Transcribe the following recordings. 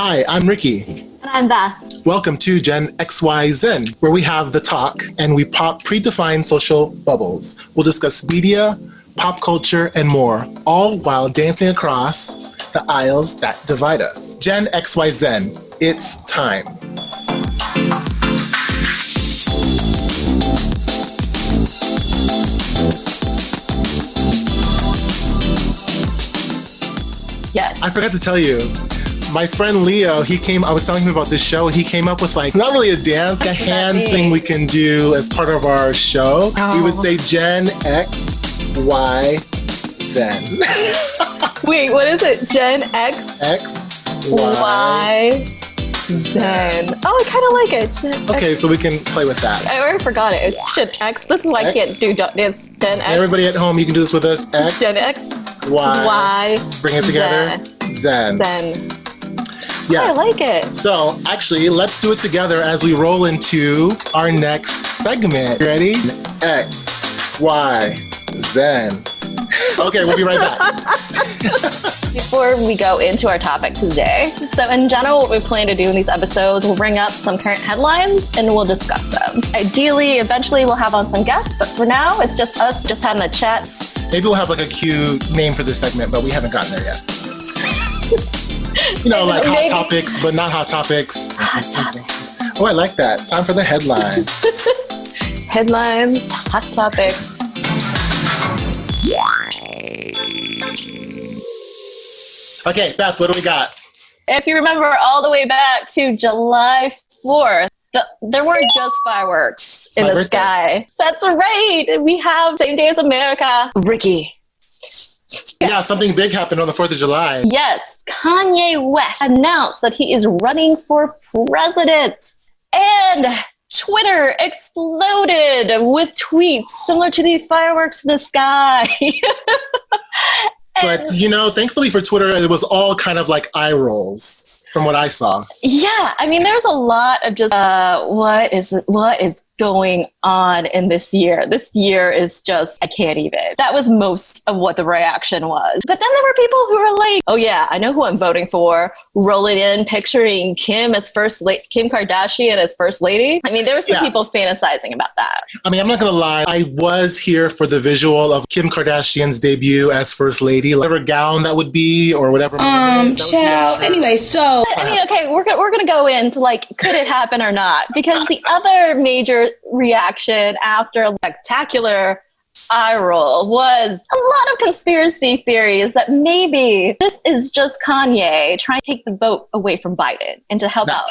Hi, I'm Ricky. And I'm Beth. Welcome to GenXYZen, where we have the talk and we pop predefined social bubbles. We'll discuss media, pop culture, and more, all while dancing across the aisles that divide us. GenXYZen, it's time. Yes. I forgot to tell you, my friend Leo, I was telling him about this show, and he came up with not really a dance, a hand thing we can do as part of our show. Oh. We would say Gen X, Y, Zen. Wait, what is it? Gen X? X, Y, Zen. Oh, I kind of like it. Okay, so we can play with that. I already forgot it. It's Gen X. This is why I can't do dance. Gen X. Everybody at home, you can do this with us. X, Gen X, Y, bring it together. Zen. Yes. Oh, I like it. So, actually, let's do it together as we roll into our next segment. Ready? X, Y, Zen. Okay, we'll be right back. Before we go into our topic today, so in general, what we plan to do in these episodes, we'll bring up some current headlines and we'll discuss them. Ideally, eventually, we'll have on some guests, but for now, it's just us just having a chat. Maybe we'll have a cute name for this segment, but we haven't gotten there yet. Like hot topics, but not hot topics. Hot topics. Oh, I like that. Time for the headline. Headlines, hot topics. Okay, Beth, what do we got? If you remember all the way back to July 4th, there weren't just fireworks in the sky. That's right. We have Same Day as America, Ricky. Yeah, something big happened on the 4th of July. Yes, Kanye West announced that he is running for president. And Twitter exploded with tweets similar to these fireworks in the sky. But, thankfully for Twitter, it was all kind of like eye rolls from what I saw. Yeah, I mean, there's a lot of just what is going on in this year. This year is just, I can't even. That was most of what the reaction was. But then there were people who were like, oh yeah, I know who I'm voting for. Rolling in, picturing Kim Kardashian as first lady. I mean, there were some people fantasizing about that. I mean, I'm not going to lie. I was here for the visual of Kim Kardashian's debut as first lady. Whatever gown that would be or whatever. Anyway, so. I mean, okay, we're going to go into could it happen or not? Because the other major reaction after a spectacular eye roll was a lot of conspiracy theories that maybe this is just Kanye trying to take the vote away from Biden and to help out.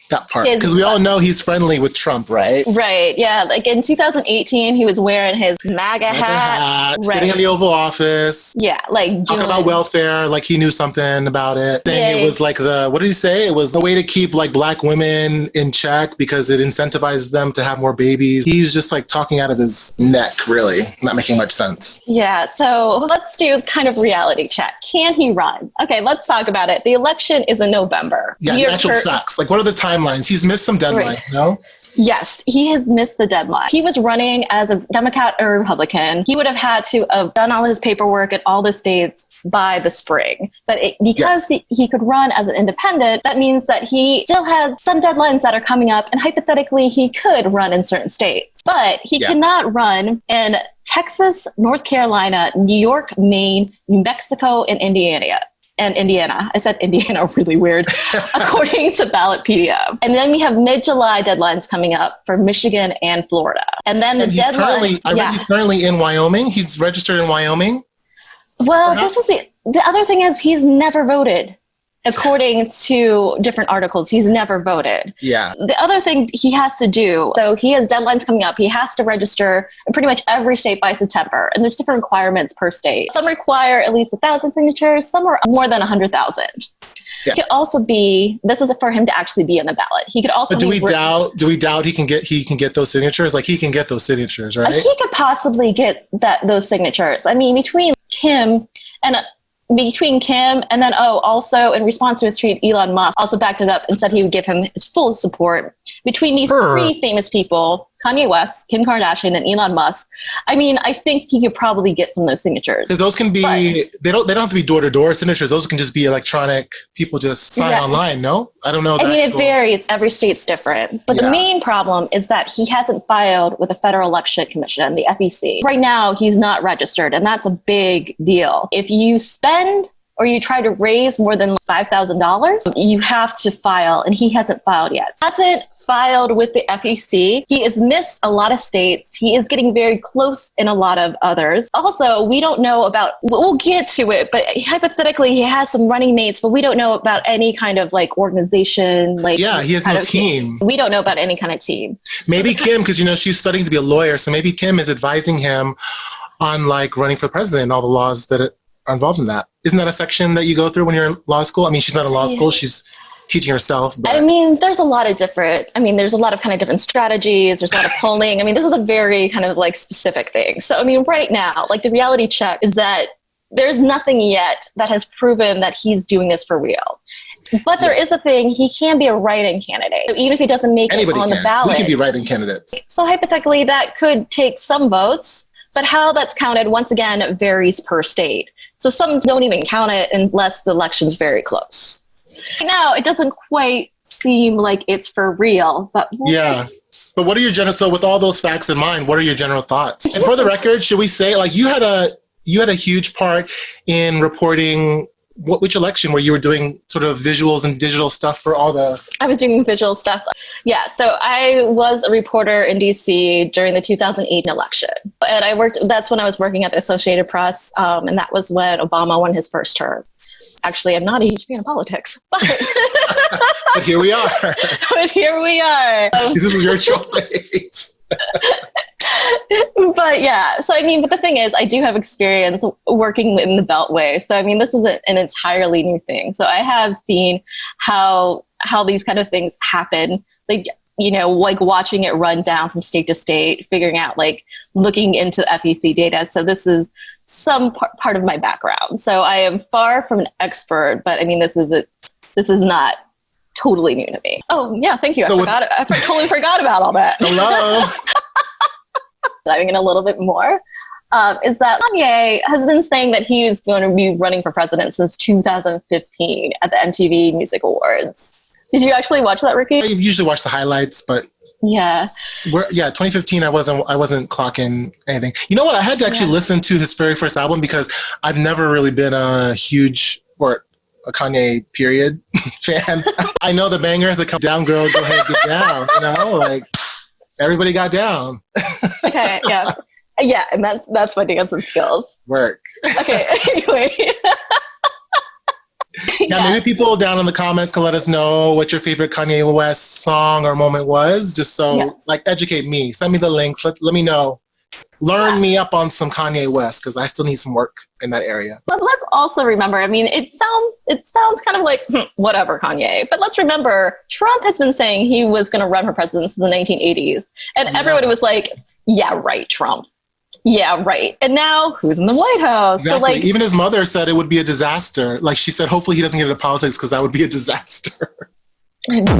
That part. Because we all know he's friendly with Trump, right? Right, yeah. Like in 2018, he was wearing his MAGA hat. Right. Sitting in the Oval Office. Yeah, talking about welfare, like he knew something about it. Then it was what did he say? It was a way to keep black women in check because it incentivizes them to have more babies. He was just talking out of his neck, really. Not making much sense. Yeah, so let's do kind of reality check. Can he run? Okay, let's talk about it. The election is in November. Yeah, the actual facts. What are the timelines? He's missed some deadlines, no? Yes, he has missed the deadline. He was running as a Democrat or Republican. He would have had to have done all his paperwork at all the states by the spring. But because he could run as an independent, that means that he still has some deadlines that are coming up, and hypothetically, he could run in certain states. But he cannot run in Texas, North Carolina, New York, Maine, New Mexico, and Indiana. I said Indiana really weird, according to Ballotpedia. And then we have mid-July deadlines coming up for Michigan and Florida. And then the deadline... He's currently in Wyoming. He's registered in Wyoming. Well, this is the other thing is he's never voted. According to different articles, he's never voted. Yeah. The other thing he has to do, so he has deadlines coming up. He has to register in pretty much every state by September. And there's different requirements per state. Some require at least 1,000 signatures. Some are more than 100,000. Yeah. It could also be, this is for him to actually be on the ballot. He could also. But do we doubt he can get those signatures? He can get those signatures, right? He could possibly get those signatures. I mean, between Kim and then, also in response to his tweet, Elon Musk also backed it up and said he would give him his full support. Between these three famous people, Kanye West, Kim Kardashian, and Elon Musk, I mean, I think he could probably get some of those signatures. Because those can be, they don't have to be door-to-door signatures. Those can just be electronic. People just sign online, no? I don't know. I mean, it varies. Every state's different. But the main problem is that he hasn't filed with the Federal Election Commission, the FEC. Right now, he's not registered, and that's a big deal. If you spend or you try to raise more than $5,000, you have to file, and he hasn't filed yet. Hasn't filed with the FEC. He has missed a lot of states. He is getting very close in a lot of others. Also, we don't know about, we'll get to it, but hypothetically, he has some running mates, but we don't know about any kind of like organization. Like, yeah, he has no team. We don't know about any kind of team. Maybe Kim, because, you know, she's studying to be a lawyer, so maybe Kim is advising him on like running for president and all the laws that are involved in that. Isn't that a section that you go through when you're in law school? I mean, she's not in law school. She's teaching herself. But. I mean, there's a lot of kind of different strategies. There's a lot of polling. I mean, this is a very kind of like specific thing. So, I mean, right now, like the reality check is that there's nothing yet that has proven that he's doing this for real. But there is a thing, he can be a write-in candidate. So even if he doesn't make it on the ballot. We can be write-in candidates. So hypothetically, that could take some votes. But how that's counted, once again, varies per state. So some don't even count it unless the election's very close. Right now, it doesn't quite seem like it's for real. But yeah. But what are your so with all those facts in mind, what are your general thoughts? And for the record, should we say, like, you had a huge part in reporting which election where you were doing sort of visuals and digital stuff for all the... I was doing visual stuff. Yeah, so I was a reporter in DC during the 2008 election. And that's when I was working at the Associated Press. And that was when Obama won his first term. Actually, I'm not a huge fan of politics, but... But here we are. This is your choice. But yeah, so I mean, but the thing is, I do have experience working in the Beltway. So I mean, this is an entirely new thing. So I have seen how these kind of things happen. Like, you know, like watching it run down from state to state, figuring out, like looking into FEC data. So this is some part of my background. So I am far from an expert, but I mean, this is not totally new to me. Oh yeah, thank you. I totally forgot about all that. Hello. Diving in a little bit more, is that Kanye has been saying that he is going to be running for president since 2015 at the MTV Music Awards. Did you actually watch that, Ricky? I usually watch the highlights, but yeah, 2015. I wasn't clocking anything. You know what? I had to actually listen to his very first album because I've never really been a huge a Kanye period fan. I know the bangers that come down, girl, go ahead, get down. You know, like. Everybody got down. Okay, yeah. Yeah, and that's my dancing skills. Work. Okay, anyway. Maybe people down in the comments can let us know what your favorite Kanye West song or moment was, just so, like, educate me. Send me the links. Let me know. Learn me up on some Kanye West, because I still need some work in that area. But let's also remember, I mean, it sounds kind of like, whatever, Kanye. But let's remember, Trump has been saying he was going to run for president since the 1980s. And everybody was like, yeah, right, Trump. Yeah, right. And now, who's in the White House? Exactly. So, like, even his mother said it would be a disaster. Like, she said, hopefully he doesn't get into politics, because that would be a disaster.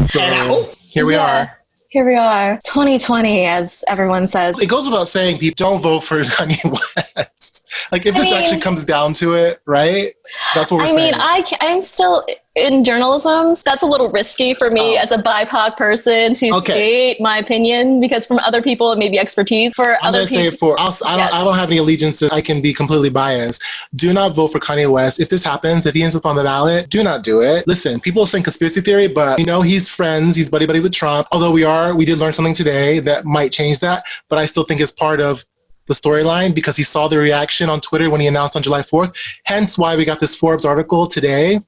So, here we are. Here we are, 2020, as everyone says. It goes without saying, people don't vote for Kanye West. Like, if this actually comes down to it, right? That's what we're saying. I mean, I'm still in journalism. So that's a little risky for me as a BIPOC person to state my opinion, because from other people, it may be expertise. For other people, I don't have any allegiances. I can be completely biased. Do not vote for Kanye West. If this happens, if he ends up on the ballot, do not do it. Listen, people saying conspiracy theory, but you know, he's friends. He's buddy with Trump. Although we did learn something today that might change that, but I still think it's part of the storyline, because he saw the reaction on Twitter when he announced on July 4th. Hence why we got this Forbes article today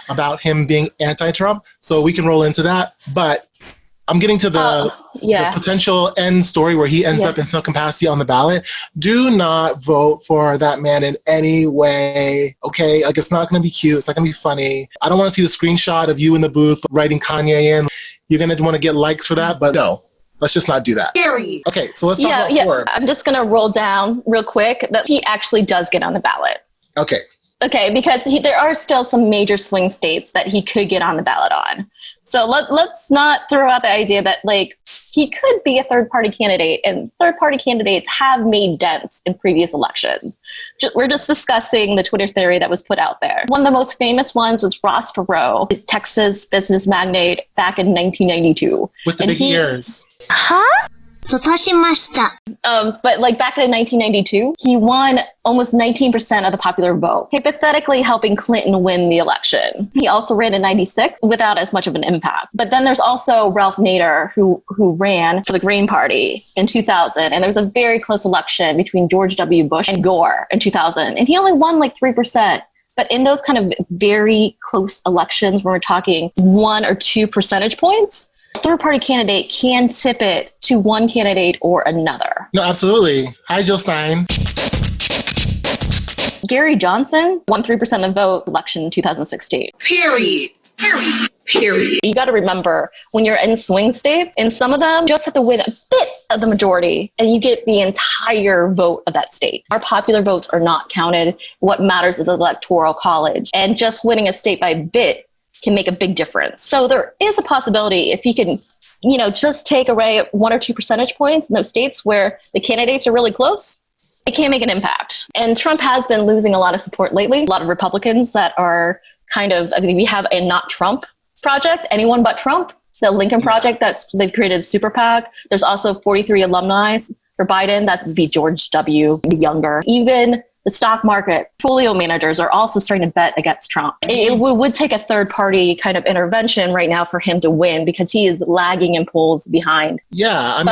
about him being anti-Trump. So we can roll into that. But I'm getting to the potential end story where he ends up in some capacity on the ballot. Do not vote for that man in any way, okay? Like, it's not going to be cute. It's not going to be funny. I don't want to see the screenshot of you in the booth writing Kanye in. You're going to want to get likes for that, but no. Let's just not do that. Scary. Okay, so let's talk about Forbes. I'm just going to roll down real quick that he actually does get on the ballot. Okay, because there are still some major swing states that he could get on the ballot on. So let's not throw out the idea that, like, he could be a third-party candidate, and third-party candidates have made dents in previous elections. We're just discussing the Twitter theory that was put out there. One of the most famous ones was Ross Perot, a Texas business magnate back in 1992. With the big ears. Huh? But like back in 1992, he won almost 19% of the popular vote, hypothetically helping Clinton win the election. He also ran in 96 without as much of an impact. But then there's also Ralph Nader, who ran for the Green Party in 2000. And there was a very close election between George W. Bush and Gore in 2000. And he only won like 3%. But in those kind of very close elections, when we're talking 1 or 2 percentage points, third-party candidate can tip it to one candidate or another. No, absolutely. Hi, Jill Stein. Gary Johnson won 3% of the vote election in 2016. Period. You got to remember, when you're in swing states, in some of them, you just have to win a bit of the majority, and you get the entire vote of that state. Our popular votes are not counted. What matters is the Electoral College. And just winning a state by a bit can make a big difference. So there is a possibility if he can, just take away 1 or 2 percentage points in those states where the candidates are really close, it can make an impact. And Trump has been losing a lot of support lately. A lot of Republicans that are we have a Not Trump project, anyone but Trump, the Lincoln Project, they've created a super PAC. There's also 43 alumni for Biden. That would be George W. the Younger. Even the stock market portfolio managers are also starting to bet against Trump. It would take a third party kind of intervention right now for him to win because he is lagging in polls behind. Yeah, I'm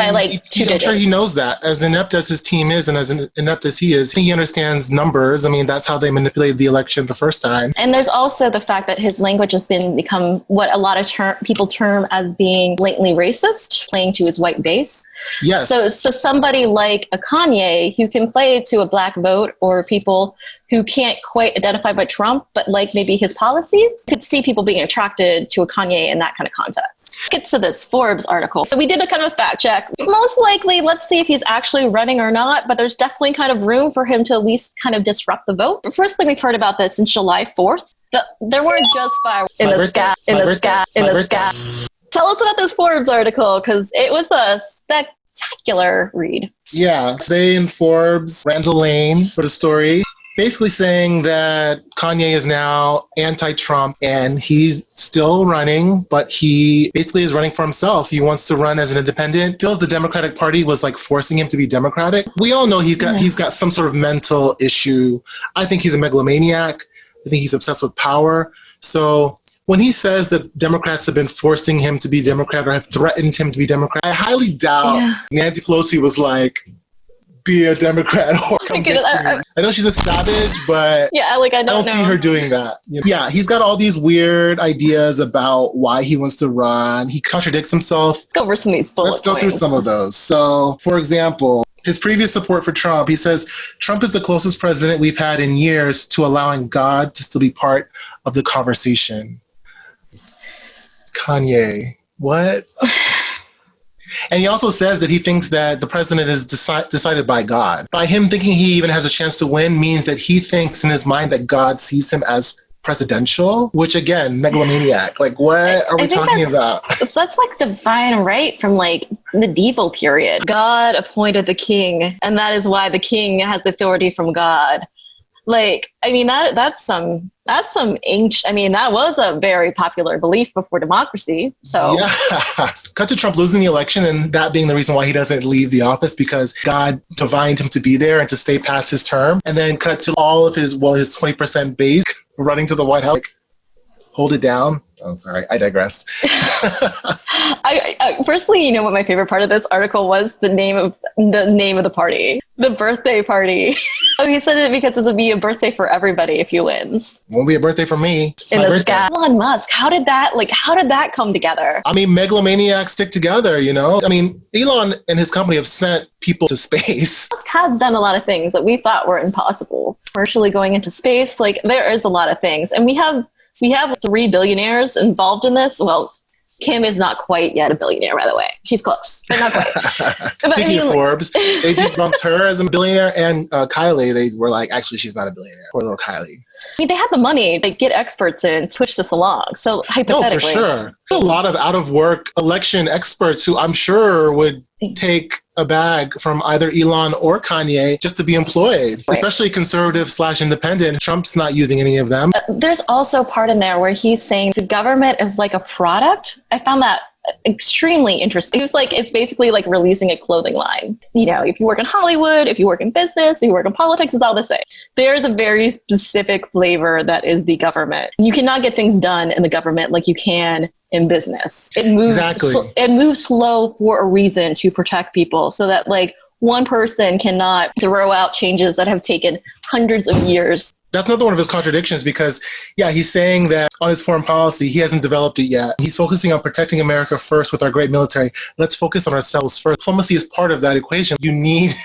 sure he knows that. As inept as his team is and as inept as he is, he understands numbers. That's how they manipulated the election the first time. And there's also the fact that his language has become what a lot of people term as being blatantly racist, playing to his white base. Yes. So somebody like a Kanye who can play to a black vote or people who can't quite identify with Trump, but like maybe his policies, could see people being attracted to a Kanye in that kind of context. Get to this Forbes article. So we did a kind of fact check. Most likely, let's see if he's actually running or not, but there's definitely kind of room for him to at least kind of disrupt the vote. The first thing we've heard about this since July 4th, there weren't just fireworks in the sky. Tell us about this Forbes article, because it was a spectacular read. Yeah, today in Forbes, Randall Lane for the story, basically saying that Kanye is now anti-Trump and he's still running, but he basically is running for himself. He wants to run as an independent. Feels the Democratic Party was like forcing him to be Democratic. We all know he's got some sort of mental issue. I think he's a megalomaniac. I think he's obsessed with power. So when he says that Democrats have been forcing him to be Democrat or have threatened him to be Democrat, I highly doubt Nancy Pelosi was like, be a Democrat or come get me. I know she's a savage, but I don't see her doing that. Yeah, he's got all these weird ideas about why he wants to run. He contradicts himself. Go over some of these bullets. Let's go through some of those. So, for example, his previous support for Trump, he says, Trump is the closest president we've had in years to allowing God to still be part of the conversation. Kanye, what? And he also says that he thinks that the president is decided by God. By him thinking he even has a chance to win means that he thinks in his mind that God sees him as presidential, which again, megalomaniac. Like, what are we talking about? That's like divine right from like the medieval period. God appointed the king, and that is why the king has authority from God. Like, that's some ancient, that was a very popular belief before democracy. So yeah. Cut to Trump losing the election and that being the reason why he doesn't leave the office because God divined him to be there and to stay past his term. And then cut to all of his 20% base running to the White House. Like, hold it down. Oh, sorry. I digress. I personally, what my favorite part of this article was the name of the party, the birthday party. Oh, he said it because it would be a birthday for everybody if he wins. Won't be a birthday for me. In the sky. Elon Musk, how did that come together? Megalomaniacs stick together, Elon and his company have sent people to space. Musk has done a lot of things that we thought were impossible. Commercially going into space, there is a lot of things. And we have 3 billionaires involved in this. Well, Kim is not quite yet a billionaire, by the way. She's close, but not quite. Speaking of Forbes, they debunked her as a billionaire, and Kylie, they were like, actually, she's not a billionaire. Poor little Kylie. I mean, they have the money. They get experts in, push this along. So hypothetically. No, for sure. A lot of out-of-work election experts who I'm sure would take a bag from either Elon or Kanye just to be employed, right. Especially conservative/independent. Trump's not using any of them. There's also part in there where he's saying the government is like a product. I found that extremely interesting. He was like, it's basically like releasing a clothing line. You know, if you work in Hollywood, if you work in business, if you work in politics, it's all the same. There's a very specific flavor that is the government. You cannot get things done in the government like you can in business. It moves it moves slow for a reason, to protect people, so that like one person cannot throw out changes that have taken hundreds of years. That's another one of his contradictions because, yeah, he's saying that on his foreign policy, he hasn't developed it yet. He's focusing on protecting America first with our great military. Let's focus on ourselves first. Diplomacy is part of that equation. You need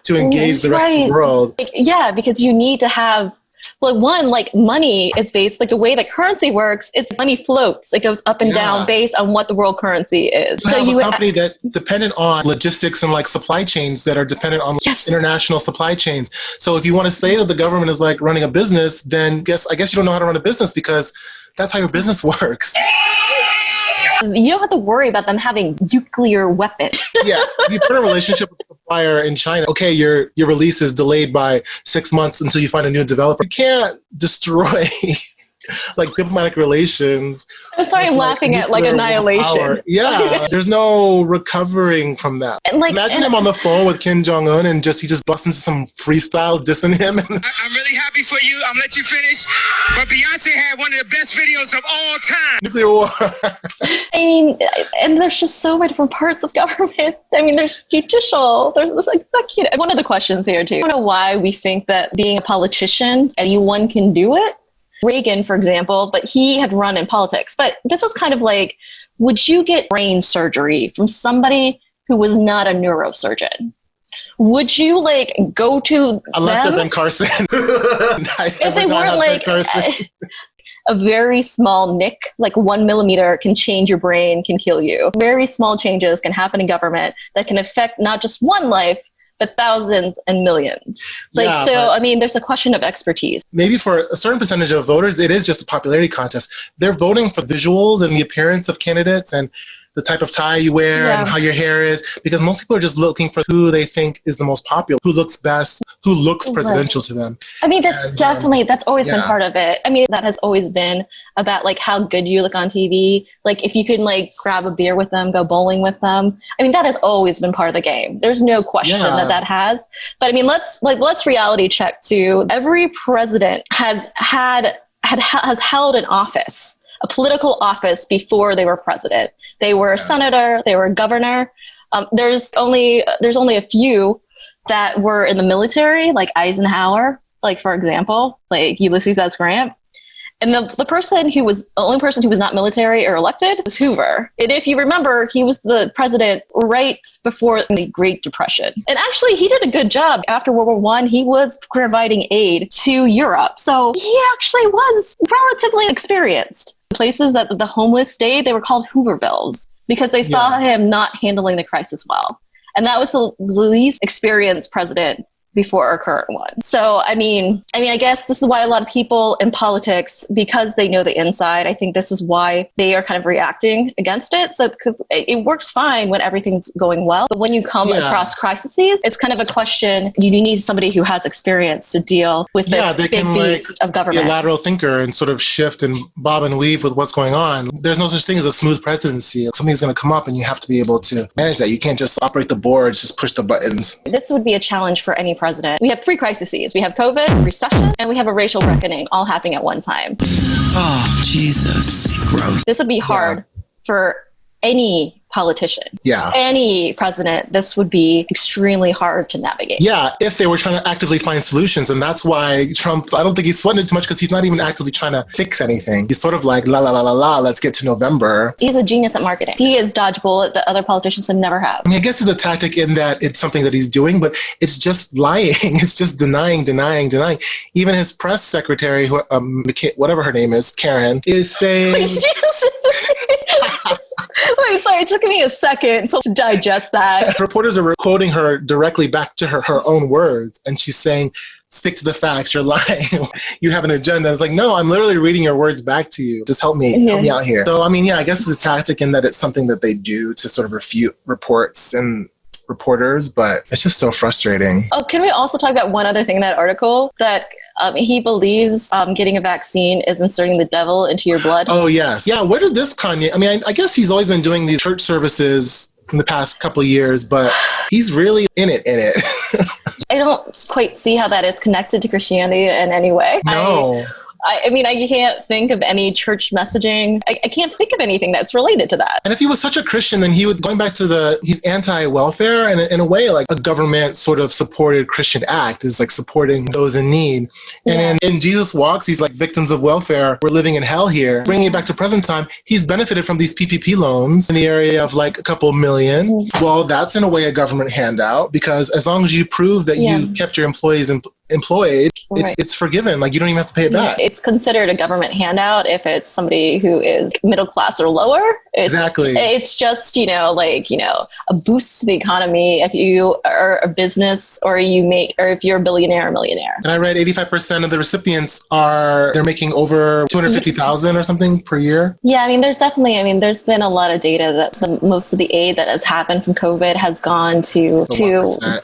to engage the rest of the world. Yeah, because you need to have, well, one, like money is based, like the way that currency works, it's money floats. It goes up and down based on what the world currency is. So you have a company that's dependent on logistics and like supply chains that are dependent on international supply chains. So if you want to say that the government is like running a business, then I guess you don't know how to run a business, because that's how your business works. You don't have to worry about them having nuclear weapons. Yeah, you put a relationship with a supplier in China. Okay, your release is delayed by 6 months until you find a new developer. You can't destroy like diplomatic relations. I'm sorry, I'm laughing at like annihilation. Power. Yeah, there's no recovering from that. And imagine him on the phone with Kim Jong-un and he just busts into some freestyle dissing him. I'm really happy for you. I'm gonna let you finish. But Beyonce had one of the best videos of all time. Nuclear war. I mean, and there's just so many different parts of government. I mean, there's judicial, there's this executive. One of the questions here too, I don't know why we think that being a politician, anyone can do it. Reagan, for example, but he had run in politics. But this is kind of like, would you get brain surgery from somebody who was not a neurosurgeon? Would you like go to unless them? they're Ben Carson? If they weren't like a very small nick, like 1 millimeter can change your brain, can kill you. Very small changes can happen in government that can affect not just one life, but thousands and millions. I mean, there's a question of expertise. Maybe for a certain percentage of voters, it is just a popularity contest. They're voting for visuals and the appearance of candidates and the type of tie you wear and how your hair is, because most people are just looking for who they think is the most popular, who looks best, who looks presidential to them. I mean, that's that's always been part of it. I mean, that has always been about like how good you look on TV. Like if you can like grab a beer with them, go bowling with them. I mean, that has always been part of the game. There's no question that has. But I mean, let's reality check too. Every president has held an office, a political office, before they were president. They were a senator, they were a governor. There's only a few that were in the military, like Eisenhower, like for example, like Ulysses S. Grant. And the only person who was not military or elected was Hoover. And if you remember, he was the president right before the Great Depression. And actually, he did a good job. After World War I, he was providing aid to Europe. So he actually was relatively experienced. Places that the homeless stayed, they were called Hoovervilles because they saw him not handling the crisis well. And that was the least experienced president before our current one. So, I mean, I guess this is why a lot of people in politics, because they know the inside, I think this is why they are kind of reacting against it. So, because it works fine when everything's going well. But when you come across crises, it's kind of a question. You need somebody who has experience to deal with this big beast of government. Be a lateral thinker and sort of shift and bob and weave with what's going on. There's no such thing as a smooth presidency. Something's going to come up and you have to be able to manage that. You can't just operate the boards, just push the buttons. This would be a challenge for any president. We have 3 crises. We have COVID, recession, and we have a racial reckoning all happening at one time. Oh, Jesus. Gross. This would be hard for any politician. Yeah. Any president, this would be extremely hard to navigate. Yeah, if they were trying to actively find solutions. And that's why Trump, I don't think he's sweating it too much because he's not even actively trying to fix anything. He's sort of like, la, la, la, la, la, let's get to November. He's a genius at marketing. He is dodge bullet that other politicians would never have. I mean, I guess it's a tactic in that it's something that he's doing, but it's just lying. It's just denying. Even his press secretary, who, whatever her name is, Karen, is saying... Wait, sorry, it took me a second to digest that. Reporters are quoting her directly back to her own words, and she's saying stick to the facts, you're lying, you have an agenda. It's like, no, I'm literally reading your words back to you. Just help me out here. So, I mean, yeah, I guess it's a tactic in that it's something that they do to sort of refute reports and reporters, but it's just so frustrating. Oh, can we also talk about one other thing in that article? That he believes getting a vaccine is inserting the devil into your blood. Oh, yes. Yeah, where did this Kanye... I mean, I guess he's always been doing these church services in the past couple of years, but he's really in it. I don't quite see how that is connected to Christianity in any way. No. I mean, I can't think of any church messaging. I can't think of anything that's related to that. And if he was such a Christian, then he would, going back to he's anti-welfare, and in a way, like a government sort of supported Christian act is like supporting those in need. And in Jesus Walks, he's like, victims of welfare, we're living in hell here. Bringing it back to present time, he's benefited from these PPP loans in the area of like a couple million. Well, that's in a way a government handout, because as long as you prove that you kept your employees employed, it's forgiven. Like, you don't even have to pay it back. It's considered a government handout if it's somebody who is middle class or lower. Exactly. It's just, a boost to the economy if you are a business or if you're a billionaire or millionaire. And I read 85% of the recipients they're making over $250,000 or something per year. Yeah, I mean, there's been a lot of data that most of the aid that has happened from COVID has gone to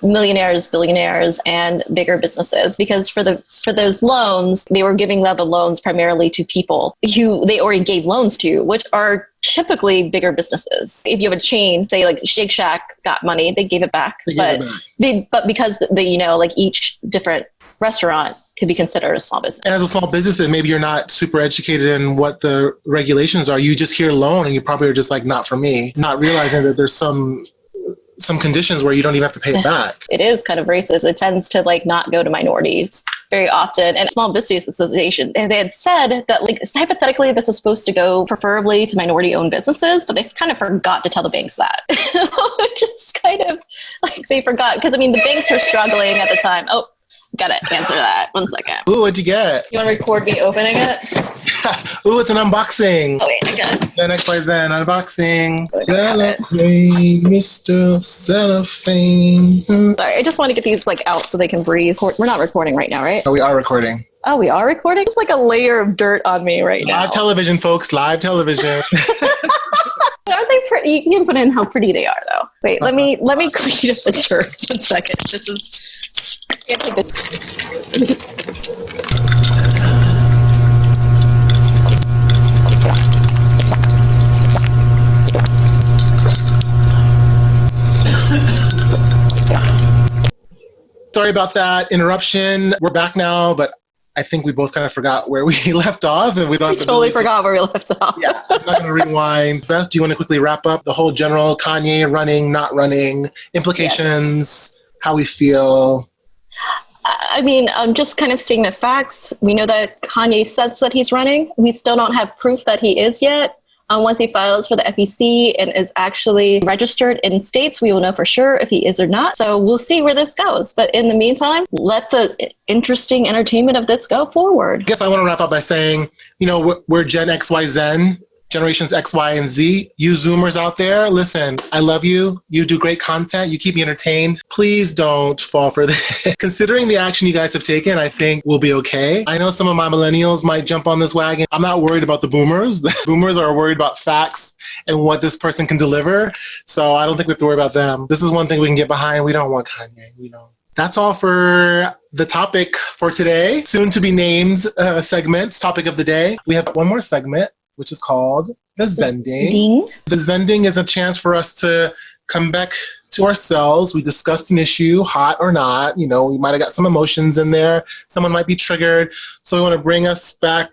millionaires, billionaires, and bigger businesses. Because for those loans, they were giving the loans primarily to people who they already gave loans to, which are typically bigger businesses. If you have a chain, say like Shake Shack got money, they gave it back. But because each different restaurant could be considered a small business. And as a small business, then maybe you're not super educated in what the regulations are. You just hear loan and you probably are just like, not for me, not realizing that there's some conditions where you don't even have to pay it back. It is kind of racist. It tends to not go to minorities very often. And Small Business Association, and they had said that hypothetically this was supposed to go preferably to minority owned businesses, but they kind of forgot to tell the banks that. Which is kind of they forgot, because the banks were struggling at the time. Oh, gotta answer that. 1 second. Ooh, what'd you get? You want to record me opening it? Ooh, it's an unboxing. Oh, wait, I got it. GenXYZen unboxing. Cellophane, Mr. Cellophane. Sorry, I just want to get these out so they can breathe. We're not recording right now, right? Oh, we are recording. Oh, we are recording? It's like a layer of dirt on me right now. Live television, folks. Live television. Aren't they pretty? You can put in how pretty they are, though. Wait, let me clean up the dirt. 1 second. This is... I can't take this. Sorry about that interruption. We're back now, but I think we both kind of forgot where we left off, and we don't have to totally forgot where we left off. Yeah, I'm not going to rewind. Beth, do you want to quickly wrap up the whole general Kanye running, not running, implications, how we feel? I mean, I'm just kind of stating the facts. We know that Kanye says that he's running. We still don't have proof that he is yet. Once he files for the FEC and is actually registered in states, we will know for sure if he is or not. So we'll see where this goes. But in the meantime, let the interesting entertainment of this go forward. I guess I want to wrap up by saying, we're GenXYZen, generations X, Y, and Z. You Zoomers out there, listen, I love you. You do great content. You keep me entertained. Please don't fall for this. Considering the action you guys have taken, I think we'll be okay. I know some of my millennials might jump on this wagon. I'm not worried about the boomers. The boomers are worried about facts and what this person can deliver. So I don't think we have to worry about them. This is one thing we can get behind. We don't want Kanye. We don't. That's all for the topic for today. Soon to be named segments, topic of the day. We have one more segment, which is called the Zending. The Zending is a chance for us to come back to ourselves. We discussed an issue, hot or not. We might have got some emotions in there. Someone might be triggered. So we want to bring us back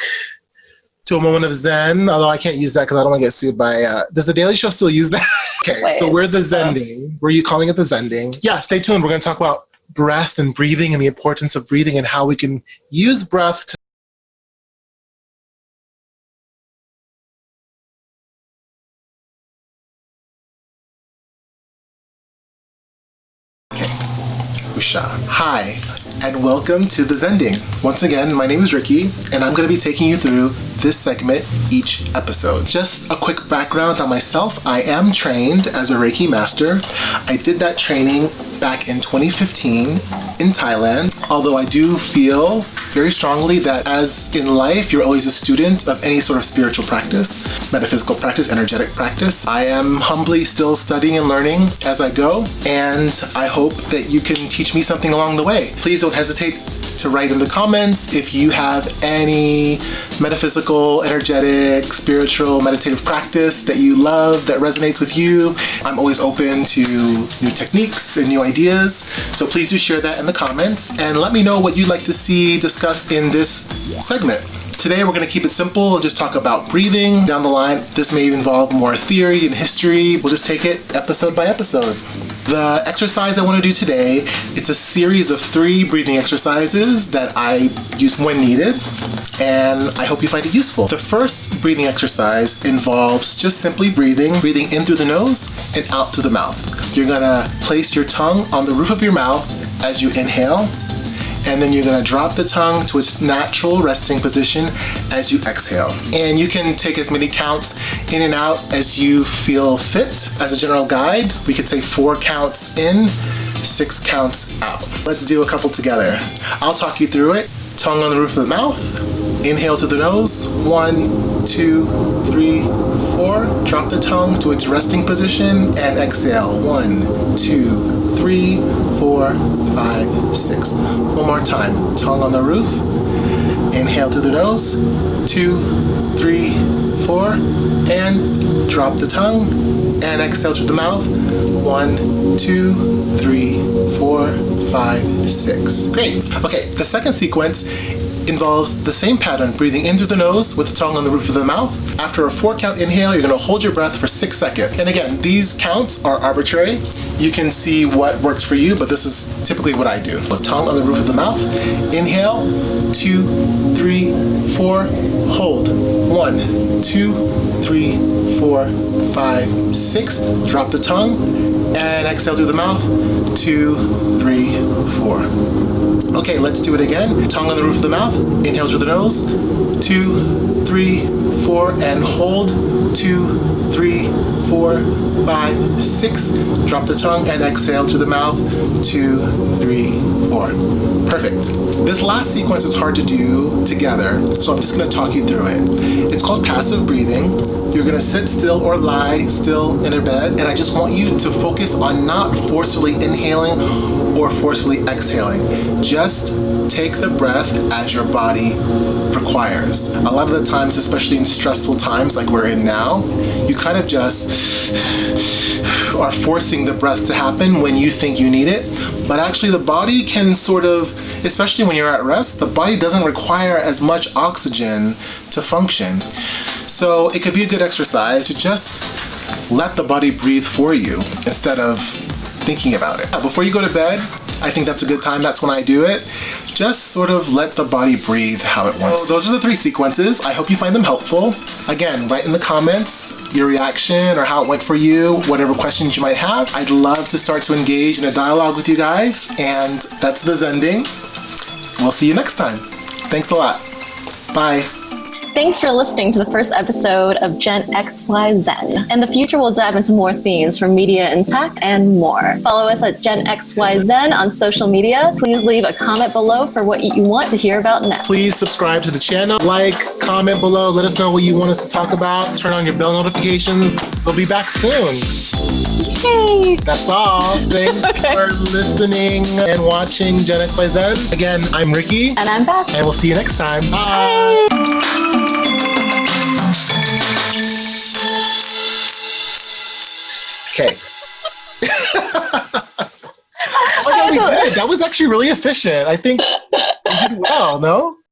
to a moment of Zen, although I can't use that because I don't want to get sued by... does The Daily Show still use that? Okay, so we're the Zending. Were you calling it the Zending? Yeah, stay tuned. We're going to talk about breath and breathing and the importance of breathing and how we can use breath to Hi, and welcome to the Zending. Once again, my name is Ricky, and I'm going to be taking you through this segment each episode. Just a quick background on myself. I am trained as a Reiki Master. I did that training back in 2015 in Thailand, although I do feel very strongly that as in life, you're always a student of any sort of spiritual practice, metaphysical practice, energetic practice. I am humbly still studying and learning as I go, and I hope that you can teach me something along the way. Please don't hesitate to write in the comments if you have any metaphysical, energetic, spiritual, meditative practice that you love, that resonates with you. I'm always open to new techniques and new ideas, so please do share that in the comments and let me know what you'd like to see discussed in this segment. Today we're going to keep it simple and just talk about breathing. Down the line, this may involve more theory and history. We'll just take it episode by episode. The exercise I want to do today, it's a series of 3 breathing exercises that I use when needed, and I hope you find it useful. The first breathing exercise involves just simply breathing in through the nose and out through the mouth. You're going to place your tongue on the roof of your mouth as you inhale, and then you're going to drop the tongue to its natural resting position as you exhale. And you can take as many counts in and out as you feel fit. As a general guide, we could say 4 counts in, 6 counts out. Let's do a couple together. I'll talk you through it. Tongue on the roof of the mouth. Inhale through the nose. 1, 2, 3, 4. Drop the tongue to its resting position and exhale. 1, 2, 3, 4, 5, 6. One more time. Tongue on the roof. Inhale through the nose. 2, 3, 4. And drop the tongue. And exhale through the mouth. 1, 2, 3, 4, 5, 6. Great. Okay, the second sequence involves the same pattern, breathing in through the nose with the tongue on the roof of the mouth. After a 4-count inhale, you're going to hold your breath for 6 seconds. And again, these counts are arbitrary. You can see what works for you, but this is typically what I do. Put tongue on the roof of the mouth. Inhale, 2, 3, 4. Hold. 1, 2, 3, 4, 5, 6. Drop the tongue and exhale through the mouth. 2, 3, 4. Okay, let's do it again. Tongue on the roof of the mouth. Inhale through the nose. 2, 3, 4, and hold. 2, 3, 4, 5, 6. Drop the tongue and exhale through the mouth. 2, 3, 4. Perfect. This last sequence is hard to do together, so I'm just going to talk you through it. It's called passive breathing. You're going to sit still or lie still in a bed, and I just want you to focus on not forcefully inhaling or forcefully exhaling. Just take the breath as your body requires. A lot of the times, especially in stressful times like we're in now, you kind of just are forcing the breath to happen when you think you need it. But actually the body can sort of, especially when you're at rest, the body doesn't require as much oxygen to function. So it could be a good exercise to just let the body breathe for you instead of thinking about it. Before you go to bed, I think that's a good time. That's when I do it. Just sort of let the body breathe how it wants. So those are the 3 sequences. I hope you find them helpful. Again, write in the comments your reaction or how it went for you, whatever questions you might have. I'd love to start to engage in a dialogue with you guys. And that's the Zending. We'll see you next time. Thanks a lot. Bye. Thanks for listening to the first episode of GenXYZen. In the future, we'll dive into more themes from media and tech and more. Follow us at GenXYZen on social media. Please leave a comment below for what you want to hear about next. Please subscribe to the channel, like, comment below, let us know what you want us to talk about, turn on your bell notifications. We'll be back soon. Yay! That's all. Thanks for listening and watching GenXYZen. Again, I'm Ricky. And I'm Beth. And we'll see you next time. Bye. Okay. Oh my God, we did. That was actually really efficient. I think we did well, no?